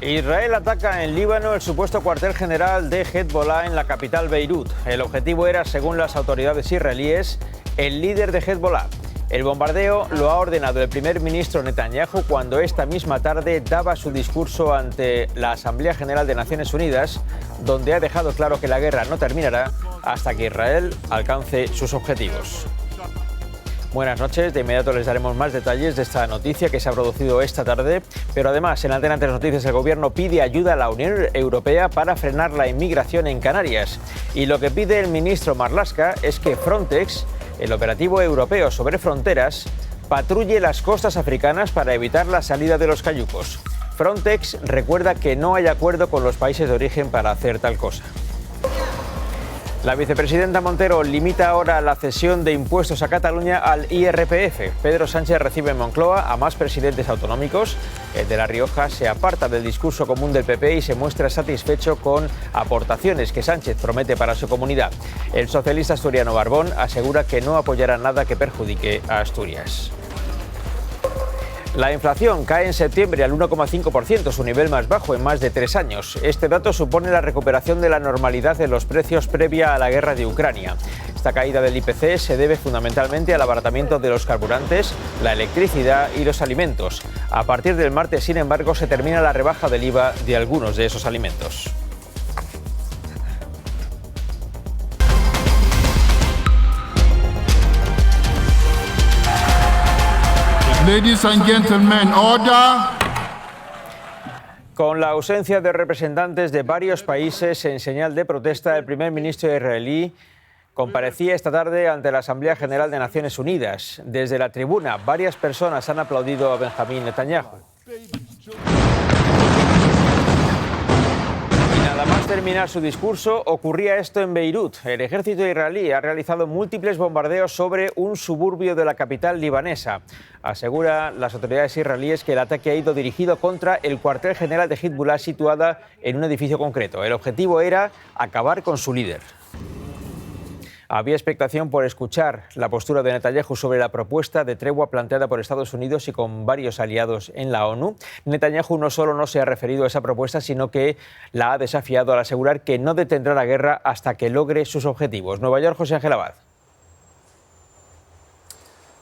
Israel ataca en Líbano el supuesto cuartel general de Hezbollah en la capital Beirut. El objetivo era, según las autoridades israelíes, el líder de Hezbollah. El bombardeo lo ha ordenado el primer ministro Netanyahu cuando esta misma tarde daba su discurso ante la Asamblea General de Naciones Unidas, donde ha dejado claro que la guerra no terminará hasta que Israel alcance sus objetivos. Buenas noches, de inmediato les daremos más detalles de esta noticia que se ha producido esta tarde, pero además en Antena 3 Noticias el Gobierno pide ayuda a la Unión Europea para frenar la inmigración en Canarias. Y lo que pide el ministro Marlaska es que Frontex, el operativo europeo sobre fronteras, patrulle las costas africanas para evitar la salida de los cayucos. Frontex recuerda que no hay acuerdo con los países de origen para hacer tal cosa. La vicepresidenta Montero limita ahora la cesión de impuestos a Cataluña al IRPF. Pedro Sánchez recibe en Moncloa a más presidentes autonómicos. El de La Rioja se aparta del discurso común del PP y se muestra satisfecho con aportaciones que Sánchez promete para su comunidad. El socialista asturiano Barbón asegura que no apoyará nada que perjudique a Asturias. La inflación cae en septiembre al 1,5%, su nivel más bajo en más de 3 años. Este dato supone la recuperación de la normalidad de los precios previa a la guerra de Ucrania. Esta caída del IPC se debe fundamentalmente al abaratamiento de los carburantes, la electricidad y los alimentos. A partir del martes, sin embargo, se termina la rebaja del IVA de algunos de esos alimentos. Ladies and gentlemen, order. Con la ausencia de representantes de varios países en señal de protesta, el primer ministro israelí comparecía esta tarde ante la Asamblea General de Naciones Unidas. Desde la tribuna, varias personas han aplaudido a Benjamín Netanyahu. Nada más terminar su discurso, ocurría esto en Beirut. El ejército israelí ha realizado múltiples bombardeos sobre un suburbio de la capital libanesa. Aseguran las autoridades israelíes que el ataque ha ido dirigido contra el cuartel general de Hezbollah situada en un edificio concreto. El objetivo era acabar con su líder. Había expectación por escuchar la postura de Netanyahu sobre la propuesta de tregua planteada por Estados Unidos y con varios aliados en la ONU. Netanyahu no solo no se ha referido a esa propuesta, sino que la ha desafiado al asegurar que no detendrá la guerra hasta que logre sus objetivos. Nueva York, José Ángel Abad.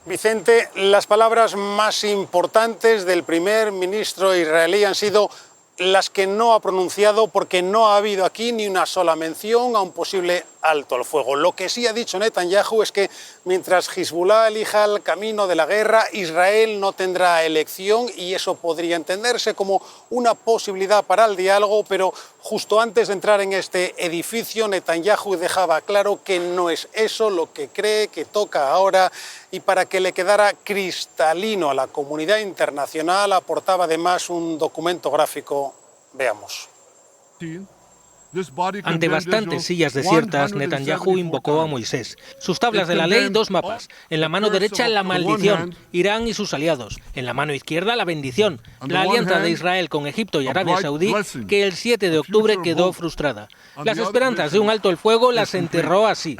Vicente, las palabras más importantes del primer ministro israelí han sido las que no ha pronunciado porque no ha habido aquí ni una sola mención a un posible alto al fuego. Lo que sí ha dicho Netanyahu es que mientras Hezbollah elija el camino de la guerra, Israel no tendrá elección y eso podría entenderse como una posibilidad para el diálogo, pero justo antes de entrar en este edificio, Netanyahu dejaba claro que no es eso lo que cree que toca ahora y para que le quedara cristalino a la comunidad internacional aportaba además un documento gráfico. Veamos. Ante bastantes sillas desiertas, Netanyahu invocó a Moisés. Sus tablas de la ley, 2 mapas. En la mano derecha, la maldición, Irán y sus aliados. En la mano izquierda, la bendición, la alianza de Israel con Egipto y Arabia Saudí, que el 7 de octubre quedó frustrada. Las esperanzas de un alto el fuego las enterró así.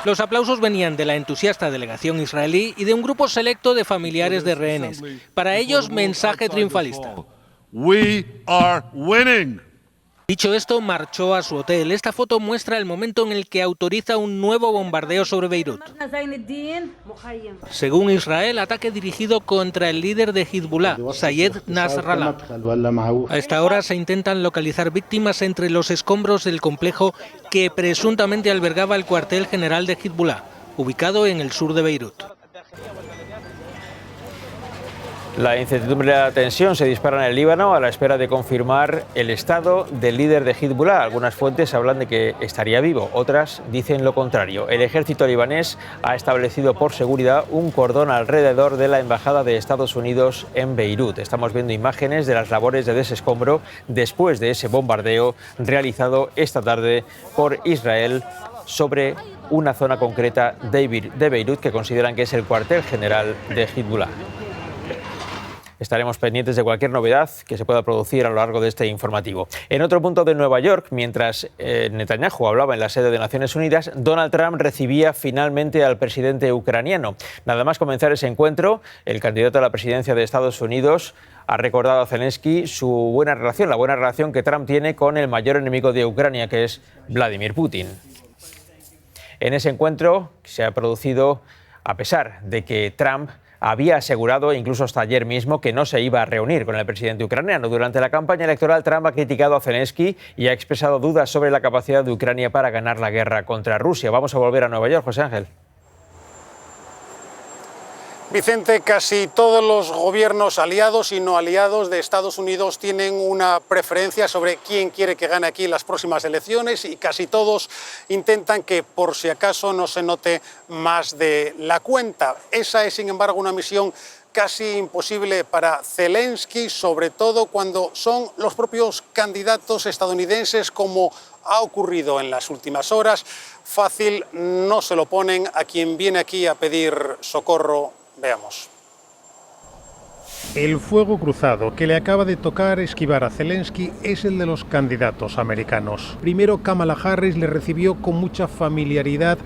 Los aplausos venían de la entusiasta delegación israelí y de un grupo selecto de familiares de rehenes. Para ellos, mensaje triunfalista. Dicho esto, marchó a su hotel. Esta foto muestra el momento en el que autoriza un nuevo bombardeo sobre Beirut. Según Israel, ataque dirigido contra el líder de Hezbollah, Sayed Nasrallah. A esta hora se intentan localizar víctimas entre los escombros del complejo que presuntamente albergaba el cuartel general de Hezbollah, ubicado en el sur de Beirut. La incertidumbre y la tensión se disparan en el Líbano a la espera de confirmar el estado del líder de Hezbollah. Algunas fuentes hablan de que estaría vivo, otras dicen lo contrario. El ejército libanés ha establecido por seguridad un cordón alrededor de la embajada de Estados Unidos en Beirut. Estamos viendo imágenes de las labores de desescombro después de ese bombardeo realizado esta tarde por Israel sobre una zona concreta de Beirut que consideran que es el cuartel general de Hezbollah. Estaremos pendientes de cualquier novedad que se pueda producir a lo largo de este informativo. En otro punto de Nueva York, mientras Netanyahu hablaba en la sede de Naciones Unidas, Donald Trump recibía finalmente al presidente ucraniano. Nada más comenzar ese encuentro, el candidato a la presidencia de Estados Unidos ha recordado a Zelensky su buena relación, la buena relación que Trump tiene con el mayor enemigo de Ucrania, que es Vladimir Putin. En ese encuentro se ha producido a pesar de que Trump había asegurado, incluso hasta ayer mismo, que no se iba a reunir con el presidente ucraniano. Durante la campaña electoral, Trump ha criticado a Zelensky y ha expresado dudas sobre la capacidad de Ucrania para ganar la guerra contra Rusia. Vamos a volver a Nueva York, José Ángel. Vicente, casi todos los gobiernos aliados y no aliados de Estados Unidos tienen una preferencia sobre quién quiere que gane aquí las próximas elecciones y casi todos intentan que por si acaso no se note más de la cuenta. Esa es, sin embargo, una misión casi imposible para Zelensky, sobre todo cuando son los propios candidatos estadounidenses, como ha ocurrido en las últimas horas. Fácil no se lo ponen a quien viene aquí a pedir socorro. Veamos. El fuego cruzado que le acaba de tocar esquivar a Zelensky es el de los candidatos americanos. Primero, Kamala Harris le recibió con mucha familiaridad,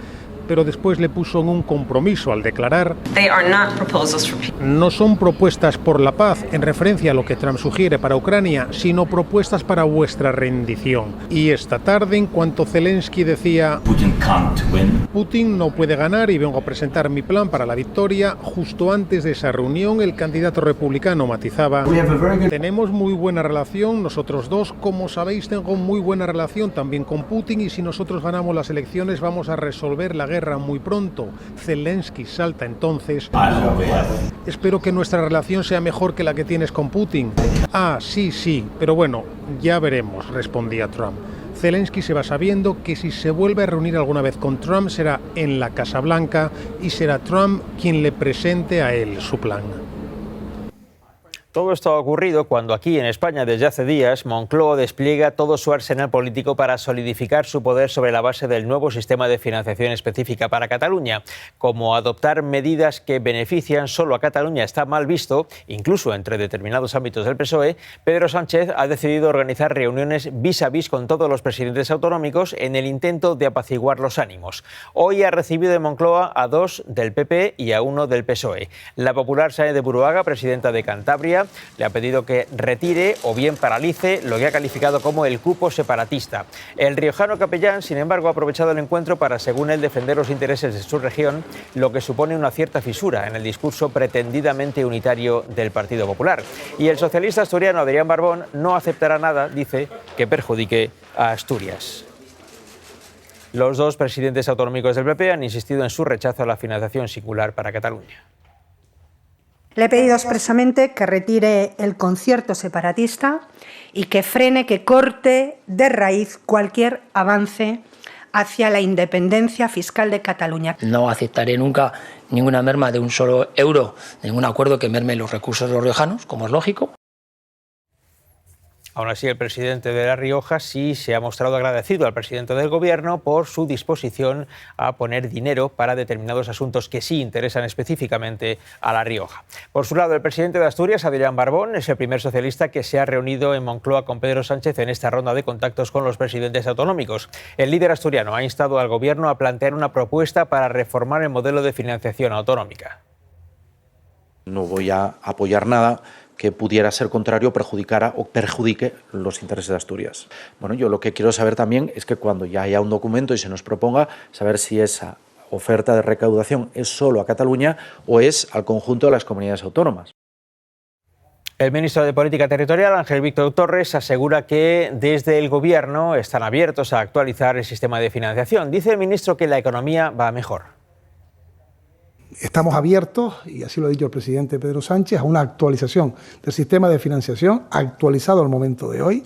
pero después le puso en un compromiso al declarar: no son propuestas por la paz, en referencia a lo que Trump sugiere para Ucrania, sino propuestas para vuestra rendición. Y esta tarde, en cuanto Zelensky decía: Putin no puede ganar y vengo a presentar mi plan para la victoria, justo antes de esa reunión el candidato republicano matizaba: tenemos muy buena relación, nosotros dos, como sabéis tengo muy buena relación también con Putin, y si nosotros ganamos las elecciones vamos a resolver la guerra muy pronto. Zelensky salta entonces: espero que nuestra relación sea mejor que la que tienes con Putin. Sí, pero bueno, ya veremos, respondía Trump. Zelensky se va sabiendo que si se vuelve a reunir alguna vez con Trump será en la Casa Blanca y será Trump quien le presente a él su plan. Todo esto ha ocurrido cuando aquí en España desde hace días Moncloa despliega todo su arsenal político para solidificar su poder sobre la base del nuevo sistema de financiación específica para Cataluña. Como adoptar medidas que benefician solo a Cataluña está mal visto, incluso entre determinados ámbitos del PSOE, Pedro Sánchez ha decidido organizar reuniones vis a vis con todos los presidentes autonómicos en el intento de apaciguar los ánimos. Hoy ha recibido en Moncloa a 2 del PP y a 1 del PSOE. La popular Sáenz de Buruaga, presidenta de Cantabria, le ha pedido que retire o bien paralice lo que ha calificado como el cupo separatista. El riojano capellán, sin embargo, ha aprovechado el encuentro para, según él, defender los intereses de su región, lo que supone una cierta fisura en el discurso pretendidamente unitario del Partido Popular. Y el socialista asturiano Adrián Barbón no aceptará nada, dice, que perjudique a Asturias. Los dos presidentes autonómicos del PP han insistido en su rechazo a la financiación singular para Cataluña. Le he pedido expresamente que retire el concierto separatista y que frene, que corte de raíz cualquier avance hacia la independencia fiscal de Cataluña. No aceptaré nunca ninguna merma de un solo euro, ningún acuerdo que merme los recursos de los riojanos, como es lógico. Aún así, el presidente de La Rioja sí se ha mostrado agradecido al presidente del Gobierno por su disposición a poner dinero para determinados asuntos que sí interesan específicamente a La Rioja. Por su lado, el presidente de Asturias, Adrián Barbón, es el primer socialista que se ha reunido en Moncloa con Pedro Sánchez en esta ronda de contactos con los presidentes autonómicos. El líder asturiano ha instado al Gobierno a plantear una propuesta para reformar el modelo de financiación autonómica. No voy a apoyar nada que pudiera ser contrario, perjudicara o perjudique los intereses de Asturias. Bueno, yo lo que quiero saber también es que cuando ya haya un documento y se nos proponga, saber si esa oferta de recaudación es solo a Cataluña o es al conjunto de las comunidades autónomas. El ministro de Política Territorial, Ángel Víctor Torres, asegura que desde el Gobierno están abiertos a actualizar el sistema de financiación. Dice el ministro que la economía va mejor. Estamos abiertos, y así lo ha dicho el presidente Pedro Sánchez, a una actualización del sistema de financiación actualizado al momento de hoy,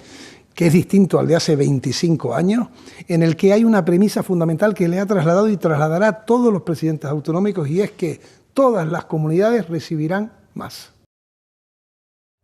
que es distinto al de hace 25 años, en el que hay una premisa fundamental que le ha trasladado y trasladará a todos los presidentes autonómicos, y es que todas las comunidades recibirán más.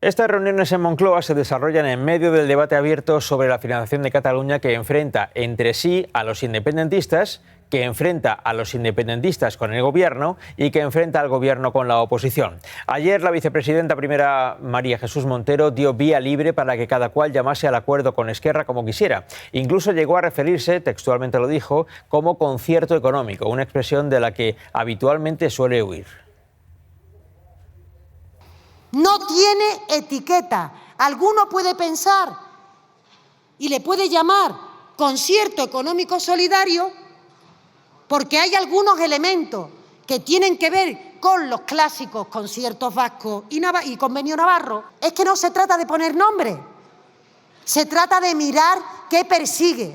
Estas reuniones en Moncloa se desarrollan en medio del debate abierto sobre la financiación de Cataluña, que enfrenta entre sí a los independentistas, que enfrenta a los independentistas con el gobierno y que enfrenta al gobierno con la oposición. Ayer la vicepresidenta primera María Jesús Montero dio vía libre para que cada cual llamase al acuerdo con Esquerra como quisiera. Incluso llegó a referirse, textualmente lo dijo, como concierto económico, una expresión de la que habitualmente suele huir. No tiene etiqueta. Alguno puede pensar y le puede llamar concierto económico solidario porque hay algunos elementos que tienen que ver con los clásicos conciertos vascos y convenio navarro. Es que no se trata de poner nombre, se trata de mirar qué persigue.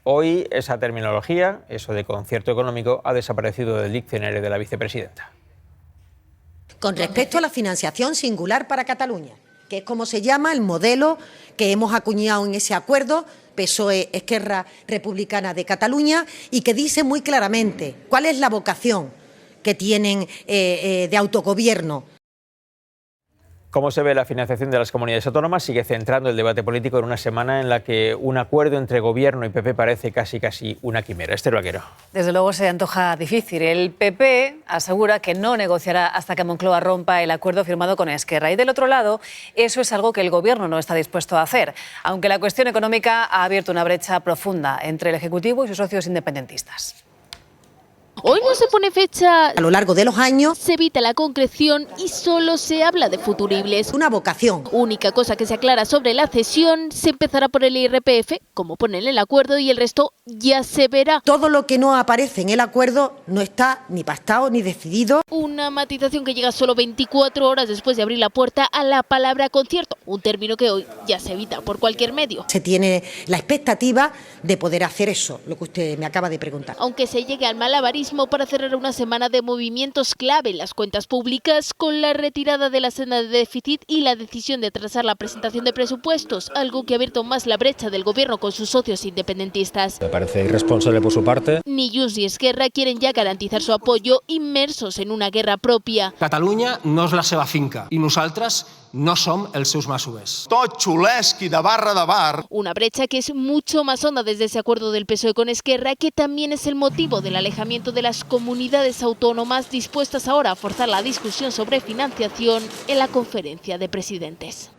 Hoy esa terminología, eso de concierto económico, ha desaparecido del diccionario de la vicepresidenta. Con respecto a la financiación singular para Cataluña, que es como se llama el modelo que hemos acuñado en ese acuerdo PSOE-Esquerra Republicana de Cataluña, y que dice muy claramente cuál es la vocación que tienen de autogobierno. Como se ve, la financiación de las comunidades autónomas sigue centrando el debate político en una semana en la que un acuerdo entre Gobierno y PP parece casi una quimera. Esther Vaquero. Desde luego se antoja difícil. El PP asegura que no negociará hasta que Moncloa rompa el acuerdo firmado con Esquerra. Y del otro lado, eso es algo que el Gobierno no está dispuesto a hacer, aunque la cuestión económica ha abierto una brecha profunda entre el Ejecutivo y sus socios independentistas. Hoy no se pone fecha. A lo largo de los años se evita la concreción y solo se habla de futuribles. Una vocación. Única cosa que se aclara sobre la cesión, se empezará por el IRPF, como pone en el acuerdo, y el resto ya se verá. Todo lo que no aparece en el acuerdo no está ni pactado ni decidido. Una matización que llega solo 24 horas después de abrir la puerta a la palabra concierto, un término que hoy ya se evita por cualquier medio. Se tiene la expectativa de poder hacer eso, lo que usted me acaba de preguntar. Aunque se llegue al malabarismo para cerrar una semana de movimientos clave en las cuentas públicas, con la retirada de la senda de déficit y la decisión de atrasar la presentación de presupuestos, algo que ha abierto más la brecha del Gobierno con sus socios independentistas. Me parece irresponsable por su parte. Ni Junts ni Esquerra quieren ya garantizar su apoyo, inmersos en una guerra propia. Catalunya no és la seva finca i nosaltres no som els seus masovers. Tot xulesc i de barra de bar. Una brecha que es mucho más honda desde ese acuerdo del PSOE con Esquerra, que también es el motivo del alejamiento de las comunidades autónomas dispuestas ahora a forzar la discusión sobre financiación en la conferencia de presidentes.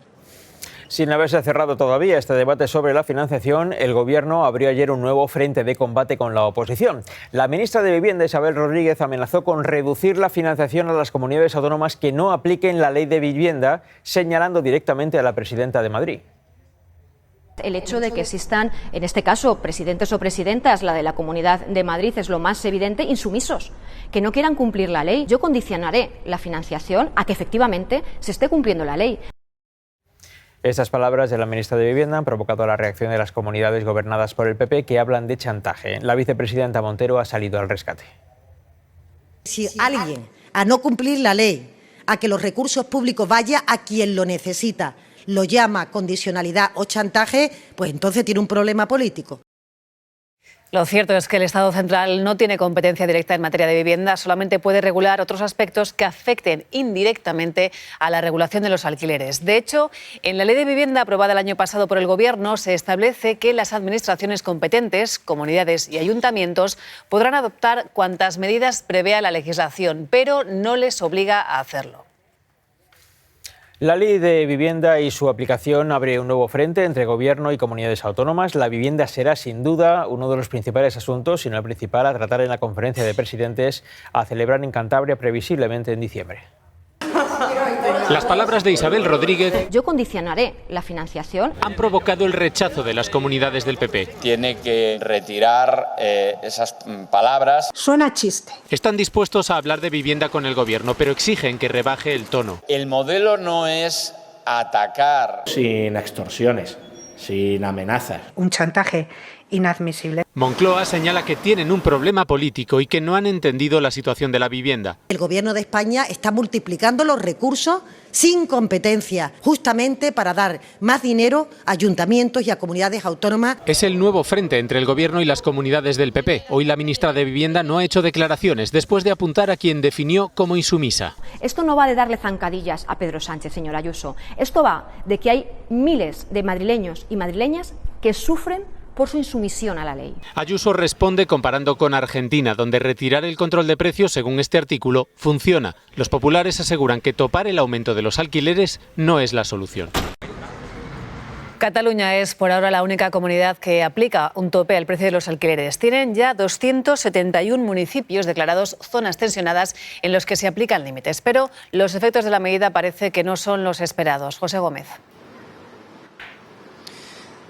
Sin haberse cerrado todavía este debate sobre la financiación, el Gobierno abrió ayer un nuevo frente de combate con la oposición. La ministra de Vivienda, Isabel Rodríguez, amenazó con reducir la financiación a las comunidades autónomas que no apliquen la ley de vivienda, señalando directamente a la presidenta de Madrid. El hecho de que existan, en este caso, presidentes o presidentas, la de la Comunidad de Madrid, es lo más evidente, insumisos, que no quieran cumplir la ley. Yo condicionaré la financiación a que efectivamente se esté cumpliendo la ley. Estas palabras de la ministra de Vivienda han provocado la reacción de las comunidades gobernadas por el PP, que hablan de chantaje. La vicepresidenta Montero ha salido al rescate. Si alguien, a no cumplir la ley, a que los recursos públicos vaya a quien lo necesita, lo llama condicionalidad o chantaje, pues entonces tiene un problema político. Lo cierto es que el Estado central no tiene competencia directa en materia de vivienda, solamente puede regular otros aspectos que afecten indirectamente a la regulación de los alquileres. De hecho, en la Ley de Vivienda aprobada el año pasado por el Gobierno se establece que las administraciones competentes, comunidades y ayuntamientos podrán adoptar cuantas medidas prevea la legislación, pero no les obliga a hacerlo. La Ley de Vivienda y su aplicación abre un nuevo frente entre Gobierno y comunidades autónomas. La vivienda será, sin duda, uno de los principales asuntos, si no el principal, a tratar en la conferencia de presidentes a celebrar en Cantabria previsiblemente en diciembre. Las palabras de Isabel Rodríguez Yo condicionaré la financiación. Han provocado el rechazo de las comunidades del PP. Tiene que retirar esas palabras. Suena a chiste. Están dispuestos a hablar de vivienda con el Gobierno, pero exigen que rebaje el tono. El modelo no es atacar. Sin extorsiones, sin amenazas. Un chantaje inadmisible. Moncloa señala que tienen un problema político y que no han entendido la situación de la vivienda. El Gobierno de España está multiplicando los recursos sin competencia, justamente para dar más dinero a ayuntamientos y a comunidades autónomas. Es el nuevo frente entre el Gobierno y las comunidades del PP. Hoy la ministra de Vivienda no ha hecho declaraciones después de apuntar a quien definió como insumisa. Esto no va de darle zancadillas a Pedro Sánchez, señora Ayuso. Esto va de que hay miles de madrileños y madrileñas que sufren por su insumisión a la ley. Ayuso responde comparando con Argentina, donde retirar el control de precios, según este artículo, funciona. Los populares aseguran que topar el aumento de los alquileres no es la solución. Cataluña es por ahora la única comunidad que aplica un tope al precio de los alquileres. Tienen ya 271 municipios declarados zonas tensionadas en los que se aplican límites, pero los efectos de la medida parece que no son los esperados. José Gómez.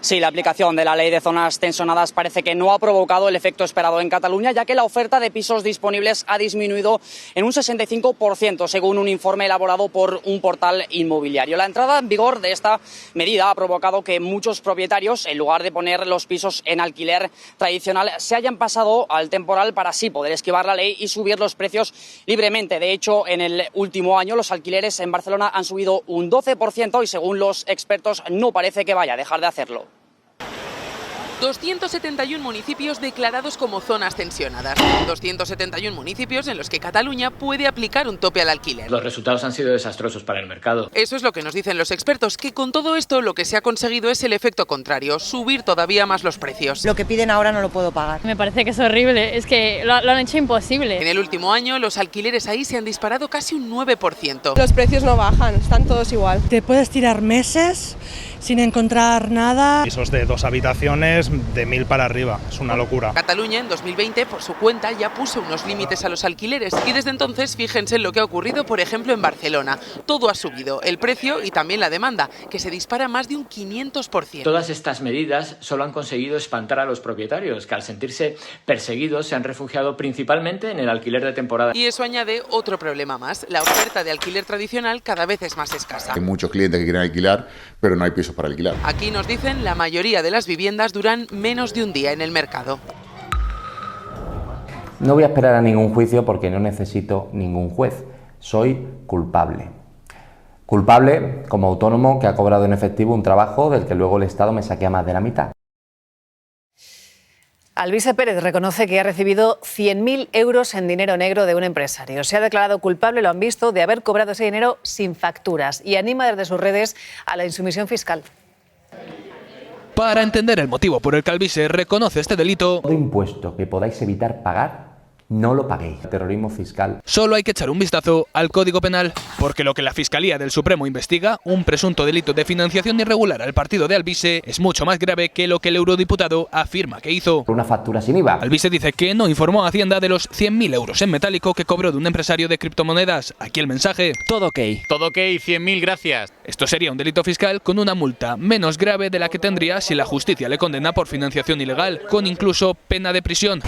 Sí, la aplicación de la ley de zonas tensionadas parece que no ha provocado el efecto esperado en Cataluña, ya que la oferta de pisos disponibles ha disminuido en un 65%, según un informe elaborado por un portal inmobiliario. La entrada en vigor de esta medida ha provocado que muchos propietarios, en lugar de poner los pisos en alquiler tradicional, se hayan pasado al temporal para así poder esquivar la ley y subir los precios libremente. De hecho, en el último año los alquileres en Barcelona han subido un 12% y, según los expertos, no parece que vaya a dejar de hacerlo. 271 municipios declarados como zonas tensionadas. 271 municipios en los que Cataluña puede aplicar un tope al alquiler. Los resultados han sido desastrosos para el mercado. Eso es lo que nos dicen los expertos, que con todo esto lo que se ha conseguido es el efecto contrario, subir todavía más los precios. Lo que piden ahora no lo puedo pagar. Me parece que es horrible, es que lo han hecho imposible. En el último año los alquileres ahí se han disparado casi un 9%. Los precios no bajan, están todos igual. Te puedes tirar meses sin encontrar nada. Pisos de 2 habitaciones de 1.000 para arriba, es una locura. Cataluña en 2020 por su cuenta ya puso unos límites a los alquileres y desde entonces fíjense en lo que ha ocurrido, por ejemplo, en Barcelona. Todo ha subido, el precio y también la demanda, que se dispara más de un 500%. Todas estas medidas solo han conseguido espantar a los propietarios, que al sentirse perseguidos se han refugiado principalmente en el alquiler de temporada. Y eso añade otro problema más, la oferta de alquiler tradicional cada vez es más escasa. Hay muchos clientes que quieren alquilar, pero no hay pisos para alquilar. Aquí nos dicen la mayoría de las viviendas duran menos de un día en el mercado. No voy a esperar a ningún juicio porque no necesito ningún juez. Soy culpable. Culpable como autónomo que ha cobrado en efectivo un trabajo del que luego el Estado me saquea más de la mitad. Albise Pérez reconoce que ha recibido 100.000 euros en dinero negro de un empresario. Se ha declarado culpable, lo han visto, de haber cobrado ese dinero sin facturas y anima desde sus redes a la insumisión fiscal. Para entender el motivo por el que Albise reconoce este delito, todo impuesto que podáis evitar pagar, no lo paguéis. Terrorismo fiscal. Solo hay que echar un vistazo al Código Penal, porque lo que la Fiscalía del Supremo investiga, un presunto delito de financiación irregular al partido de Albise, es mucho más grave que lo que el eurodiputado afirma que hizo. Una factura sin IVA. Albise dice que no informó a Hacienda de los 100.000 euros en metálico que cobró de un empresario de criptomonedas. Aquí el mensaje: todo ok. Todo ok, 100.000 gracias. Esto sería un delito fiscal con una multa menos grave de la que tendría si la justicia le condena por financiación ilegal, con incluso pena de prisión.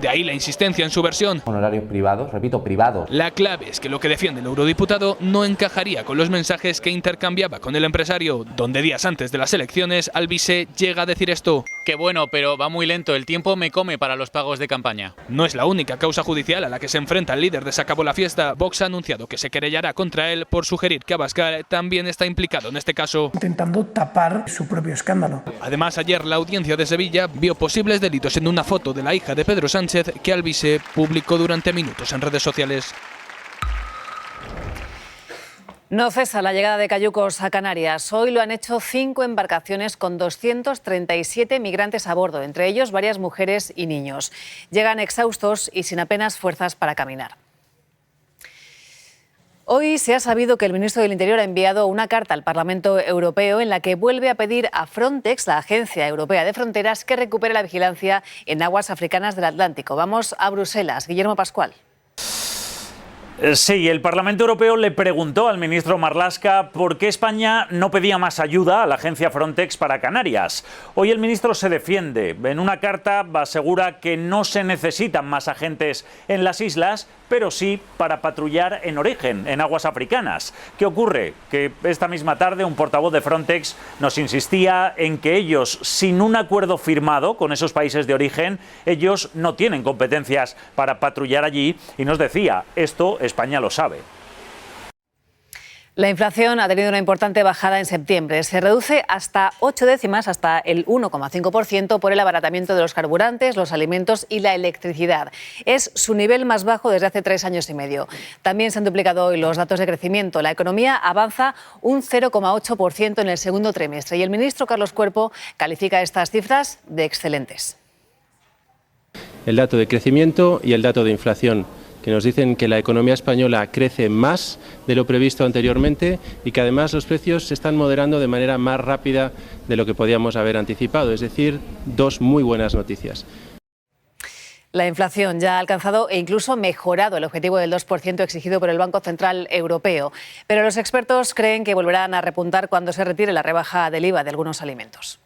De ahí la insistencia en su versión. Honorarios privados, repito, privados. La clave es que lo que defiende el eurodiputado no encajaría con los mensajes que intercambiaba con el empresario, donde días antes de las elecciones Albise llega a decir esto. Qué bueno, pero va muy lento, el tiempo me come para los pagos de campaña. No es la única causa judicial a la que se enfrenta el líder de Se acabó la fiesta. Vox ha anunciado que se querellará contra él por sugerir que Abascal también está implicado en este caso. Intentando tapar su propio escándalo. Además, ayer la audiencia de Sevilla vio posibles delitos en una foto de la hija de Pedro Sánchez que Albise publicó durante minutos en redes sociales. No cesa la llegada de cayucos a Canarias. Hoy lo han hecho 5 embarcaciones con 237 migrantes a bordo, entre ellos varias mujeres y niños. Llegan exhaustos y sin apenas fuerzas para caminar. Hoy se ha sabido que el ministro del Interior ha enviado una carta al Parlamento Europeo en la que vuelve a pedir a Frontex, la Agencia Europea de Fronteras, que recupere la vigilancia en aguas africanas del Atlántico. Vamos a Bruselas. Guillermo Pascual. Sí, el Parlamento Europeo le preguntó al ministro Marlaska por qué España no pedía más ayuda a la agencia Frontex para Canarias. Hoy el ministro se defiende. En una carta asegura que no se necesitan más agentes en las islas, pero sí para patrullar en origen, en aguas africanas. ¿Qué ocurre? Que esta misma tarde un portavoz de Frontex nos insistía en que ellos, sin un acuerdo firmado con esos países de origen, ellos no tienen competencias para patrullar allí, y nos decía, esto España lo sabe. La inflación ha tenido una importante bajada en septiembre. Se reduce hasta 8 décimas, hasta el 1,5% por el abaratamiento de los carburantes, los alimentos y la electricidad. Es su nivel más bajo desde hace 3 años y medio. También se han duplicado hoy los datos de crecimiento. La economía avanza un 0,8% en el segundo trimestre y el ministro Carlos Cuerpo califica estas cifras de excelentes. El dato de crecimiento y el dato de inflación, que nos dicen que la economía española crece más de lo previsto anteriormente y que además los precios se están moderando de manera más rápida de lo que podíamos haber anticipado. Es decir, 2 muy buenas noticias. La inflación ya ha alcanzado e incluso mejorado el objetivo del 2% exigido por el Banco Central Europeo. Pero los expertos creen que volverán a repuntar cuando se retire la rebaja del IVA de algunos alimentos.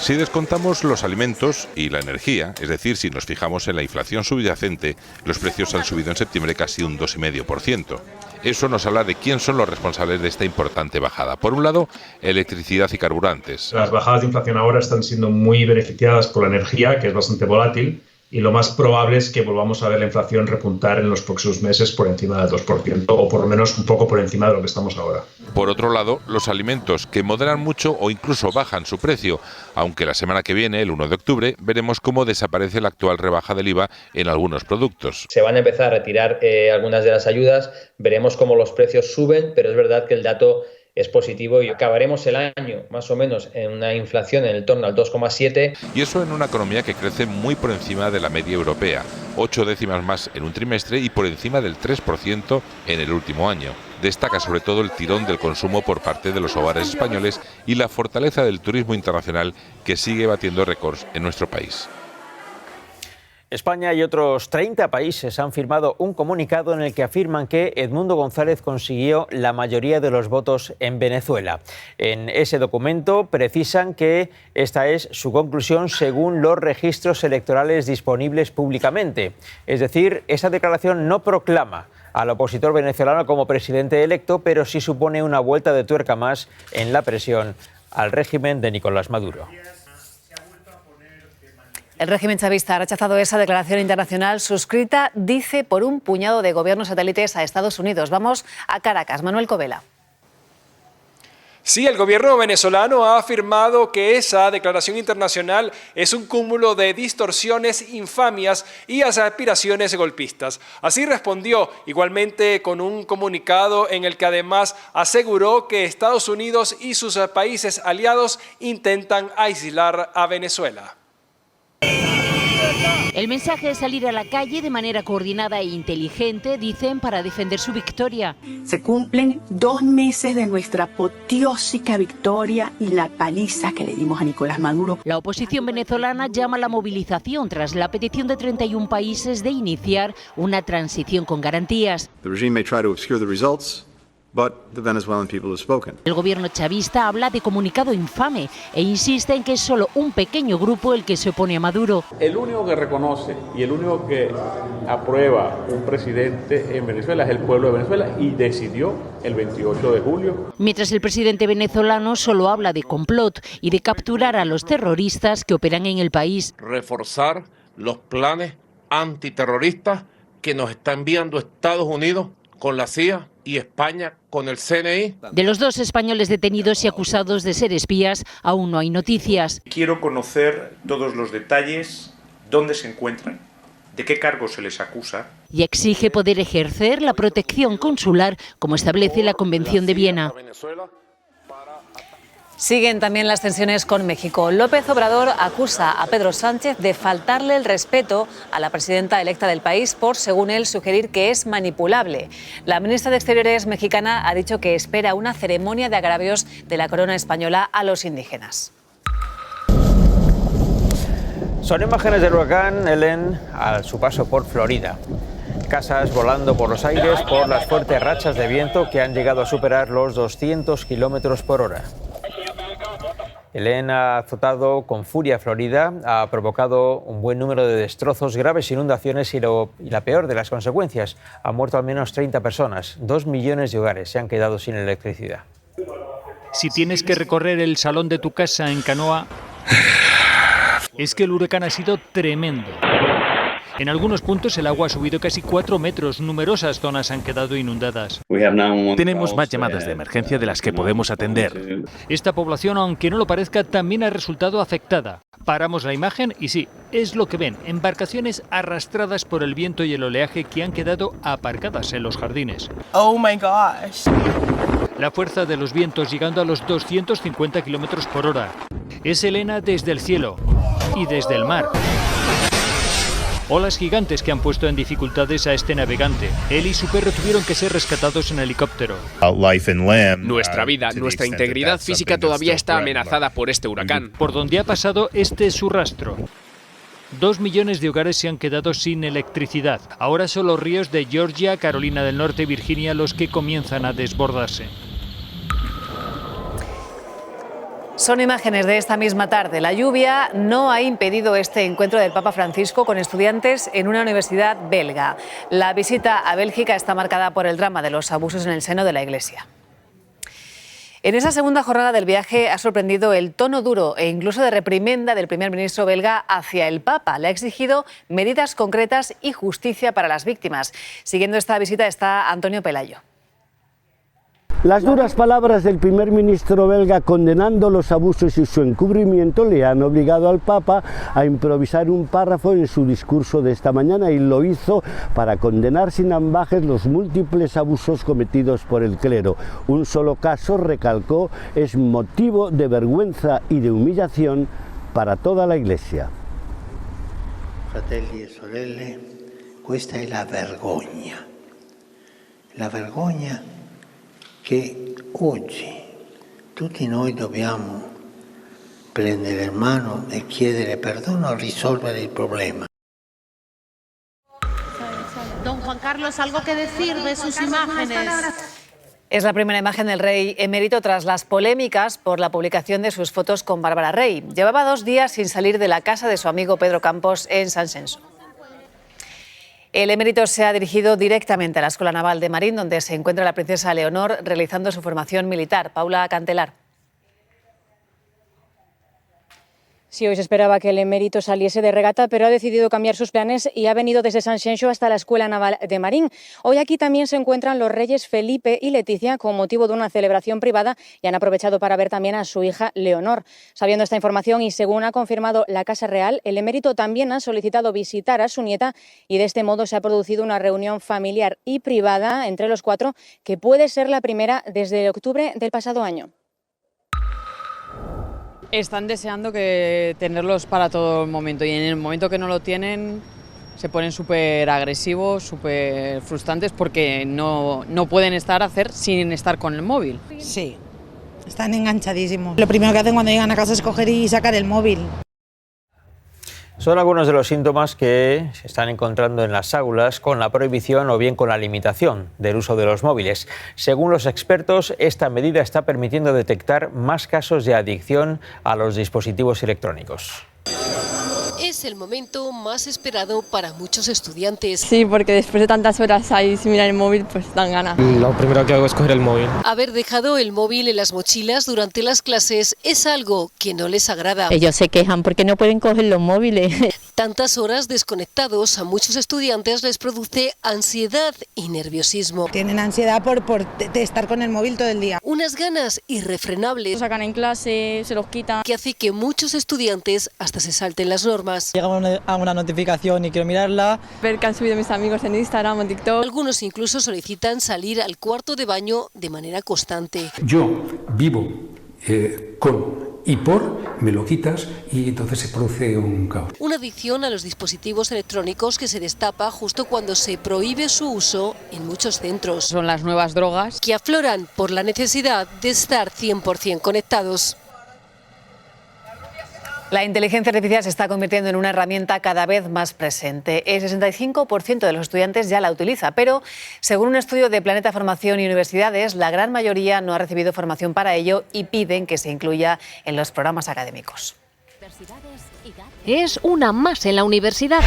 Si descontamos los alimentos y la energía, es decir, si nos fijamos en la inflación subyacente, los precios han subido en septiembre casi un 2,5%. Eso nos habla de quién son los responsables de esta importante bajada. Por un lado, electricidad y carburantes. Las bajadas de inflación ahora están siendo muy beneficiadas por la energía, que es bastante volátil, y lo más probable es que volvamos a ver la inflación repuntar en los próximos meses por encima del 2%, o por lo menos un poco por encima de lo que estamos ahora. Por otro lado, los alimentos, que moderan mucho o incluso bajan su precio, aunque la semana que viene, el 1 de octubre, veremos cómo desaparece la actual rebaja del IVA en algunos productos. Se van a empezar a retirar algunas de las ayudas, veremos cómo los precios suben, pero es verdad que el dato es positivo y acabaremos el año más o menos en una inflación en el torno al 2,7. Y eso en una economía que crece muy por encima de la media europea, 8 décimas más en un trimestre y por encima del 3% en el último año. Destaca sobre todo el tirón del consumo por parte de los hogares españoles y la fortaleza del turismo internacional que sigue batiendo récords en nuestro país. España y otros 30 países han firmado un comunicado en el que afirman que Edmundo González consiguió la mayoría de los votos en Venezuela. En ese documento precisan que esta es su conclusión según los registros electorales disponibles públicamente. Es decir, esa declaración no proclama al opositor venezolano como presidente electo, pero sí supone una vuelta de tuerca más en la presión al régimen de Nicolás Maduro. El régimen chavista ha rechazado esa declaración internacional suscrita, dice, por un puñado de gobiernos satélites a Estados Unidos. Vamos a Caracas. Manuel Covela. Sí, el gobierno venezolano ha afirmado que esa declaración internacional es un cúmulo de distorsiones, infamias y aspiraciones golpistas. Así respondió, igualmente con un comunicado en el que además aseguró que Estados Unidos y sus países aliados intentan aislar a Venezuela. El mensaje es salir a la calle de manera coordinada e inteligente, dicen, para defender su victoria. Se cumplen 2 meses de nuestra apoteósica victoria y la paliza que le dimos a Nicolás Maduro. La oposición venezolana llama a la movilización tras la petición de 31 países de iniciar una transición con garantías. The regime may try to obscure the results, but the Venezuelan people have spoken. El gobierno chavista habla de comunicado infame e insiste en que es solo un pequeño grupo el que se opone a Maduro. El único que reconoce y el único que aprueba un presidente en Venezuela es el pueblo de Venezuela y decidió el 28 de julio. Mientras el presidente venezolano solo habla de complot y de capturar a los terroristas que operan en el país. Reforzar los planes antiterroristas que nos está enviando Estados Unidos con la CIA y España con el CNI. De los 2 españoles detenidos y acusados de ser espías, aún no hay noticias. Quiero conocer todos los detalles, dónde se encuentran, de qué cargos se les acusa. Y exige poder ejercer la protección consular, como establece la Convención de Viena. Siguen también las tensiones con México. López Obrador acusa a Pedro Sánchez de faltarle el respeto a la presidenta electa del país por, según él, sugerir que es manipulable. La ministra de Exteriores mexicana ha dicho que espera una ceremonia de agravios de la corona española a los indígenas. Son imágenes del huracán Helen a su paso por Florida. Casas volando por los aires por las fuertes rachas de viento que han llegado a superar los 200 kilómetros por hora. Helene ha azotado con furia Florida, ha provocado un buen número de destrozos, graves inundaciones y la peor de las consecuencias. Han muerto al menos 30 personas. 2 millones de hogares se han quedado sin electricidad. Si tienes que recorrer el salón de tu casa en canoa, es que el huracán ha sido tremendo. En algunos puntos el agua ha subido casi 4 metros, numerosas zonas han quedado inundadas. Tenemos más llamadas de emergencia de las que podemos atender. Esta población, aunque no lo parezca, también ha resultado afectada. Paramos la imagen y sí, es lo que ven, embarcaciones arrastradas por el viento y el oleaje que han quedado aparcadas en los jardines. Oh my gosh. La fuerza de los vientos llegando a los 250 kilómetros por hora. Es Helene desde el cielo y desde el mar. Olas gigantes que han puesto en dificultades a este navegante. Él y su perro tuvieron que ser rescatados en helicóptero. Nuestra vida, nuestra integridad física todavía está amenazada por este huracán. Por donde ha pasado, este es su rastro. 2 millones de hogares se han quedado sin electricidad. Ahora son los ríos de Georgia, Carolina del Norte y Virginia los que comienzan a desbordarse. Son imágenes de esta misma tarde. La lluvia no ha impedido este encuentro del Papa Francisco con estudiantes en una universidad belga. La visita a Bélgica está marcada por el drama de los abusos en el seno de la Iglesia. En esa segunda jornada del viaje ha sorprendido el tono duro e incluso de reprimenda del primer ministro belga hacia el Papa. Le ha exigido medidas concretas y justicia para las víctimas. Siguiendo esta visita está Antonio Pelayo. Las duras palabras del primer ministro belga condenando los abusos y su encubrimiento le han obligado al Papa a improvisar un párrafo en su discurso de esta mañana, y lo hizo para condenar sin ambajes los múltiples abusos cometidos por el clero. Un solo caso, recalcó, es motivo de vergüenza y de humillación para toda la Iglesia. Fratelli e sorelle, questa è la vergogna. La vergogna che oggi tutti noi dobbiamo prendere in mano e chiedere perdono e risolvere il problema. Don Juan Carlos, ¿algo que decir de sus imágenes? Es la primera imagen del rey emérito tras las polémicas por la publicación de sus fotos con Bárbara Rey. Llevaba 2 días sin salir de la casa de su amigo Pedro Campos en San Xenxo. El emérito se ha dirigido directamente a la Escuela Naval de Marín, donde se encuentra la princesa Leonor realizando su formación militar. Paula Cantelar. Sí, hoy se esperaba que el emérito saliese de regata, pero ha decidido cambiar sus planes y ha venido desde San Xenxo hasta la Escuela Naval de Marín. Hoy aquí también se encuentran los reyes Felipe y Leticia con motivo de una celebración privada y han aprovechado para ver también a su hija Leonor. Sabiendo esta información y según ha confirmado la Casa Real, el emérito también ha solicitado visitar a su nieta y de este modo se ha producido una reunión familiar y privada entre los 4 que puede ser la primera desde octubre del pasado año. Están deseando que tenerlos para todo el momento y en el momento que no lo tienen se ponen súper agresivos, súper frustrantes porque no pueden hacer sin estar con el móvil. Sí, están enganchadísimos. Lo primero que hacen cuando llegan a casa es coger y sacar el móvil. Son algunos de los síntomas que se están encontrando en las aulas con la prohibición o bien con la limitación del uso de los móviles. Según los expertos, esta medida está permitiendo detectar más casos de adicción a los dispositivos electrónicos. Es el momento más esperado para muchos estudiantes. Sí, porque después de tantas horas ahí sin mirar el móvil, pues dan ganas. Lo primero que hago es coger el móvil. Haber dejado el móvil en las mochilas durante las clases es algo que no les agrada. Ellos se quejan porque no pueden coger los móviles. Tantas horas desconectados a muchos estudiantes les produce ansiedad y nerviosismo. Tienen ansiedad por estar con el móvil todo el día. Unas ganas irrefrenables. Lo sacan en clase, se los quitan. Que hace que muchos estudiantes hasta se salten las normas. Llega una notificación y quiero mirarla. Ver que han subido mis amigos en Instagram o TikTok. Algunos incluso solicitan salir al cuarto de baño de manera constante. Yo vivo con y por, me lo quitas y entonces se produce un caos. Una adicción a los dispositivos electrónicos que se destapa justo cuando se prohíbe su uso en muchos centros. Son las nuevas drogas que afloran por la necesidad de estar 100% conectados. La inteligencia artificial se está convirtiendo en una herramienta cada vez más presente. El 65% de los estudiantes ya la utiliza, pero según un estudio de Planeta Formación y Universidades, la gran mayoría no ha recibido formación para ello y piden que se incluya en los programas académicos. Es una más en la universidad.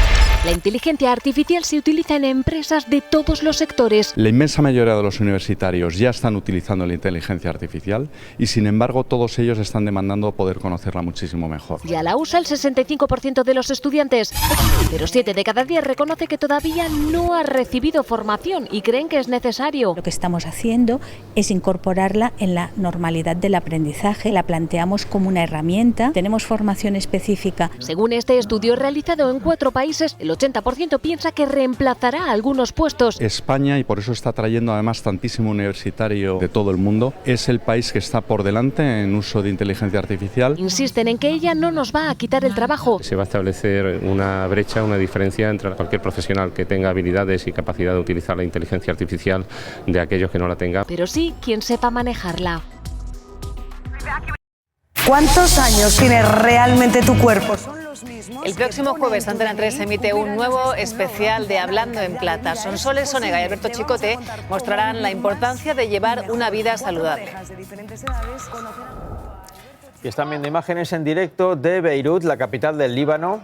La inteligencia artificial se utiliza en empresas de todos los sectores. La inmensa mayoría de los universitarios ya están utilizando la inteligencia artificial y, sin embargo, todos ellos están demandando poder conocerla muchísimo mejor. Ya la usa el 65% de los estudiantes, pero 7 de cada 10 reconoce que todavía no ha recibido formación y creen que es necesario. Lo que estamos haciendo es incorporarla en la normalidad del aprendizaje. La planteamos como una herramienta. Tenemos formación específica. Según este estudio realizado en 4 países, el 80% piensa que reemplazará algunos puestos. España, y por eso está trayendo además tantísimo universitario de todo el mundo, es el país que está por delante en uso de inteligencia artificial. Insisten en que ella no nos va a quitar el trabajo. Se va a establecer una brecha, una diferencia entre cualquier profesional que tenga habilidades y capacidad de utilizar la inteligencia artificial de aquellos que no la tengan. Pero sí quien sepa manejarla. ¿Cuántos años tiene realmente tu cuerpo? El próximo jueves Antena 3 emite un nuevo especial de Hablando en Plata. Sonsoles Onega y Alberto Chicote mostrarán la importancia de llevar una vida saludable. Y están viendo imágenes en directo de Beirut, la capital del Líbano.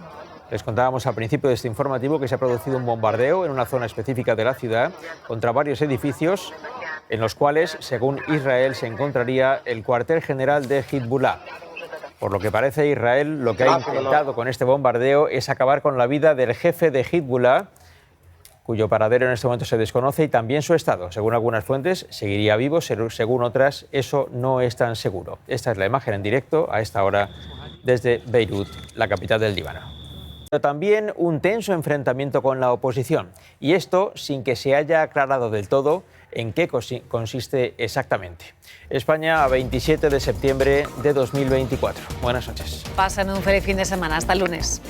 Les contábamos al principio de este informativo que se ha producido un bombardeo en una zona específica de la ciudad contra varios edificios en los cuales, según Israel, se encontraría el cuartel general de Hezbollah. Por lo que parece, Israel lo que ha intentado con este bombardeo es acabar con la vida del jefe de Hezbollah, cuyo paradero en este momento se desconoce, y también su estado. Según algunas fuentes, seguiría vivo, según otras, eso no es tan seguro. Esta es la imagen en directo a esta hora desde Beirut, la capital del Líbano. Pero también un tenso enfrentamiento con la oposición, y esto sin que se haya aclarado del todo en qué consiste exactamente. España a 27 de septiembre de 2024. Buenas noches. Pasen un feliz fin de semana. Hasta el lunes.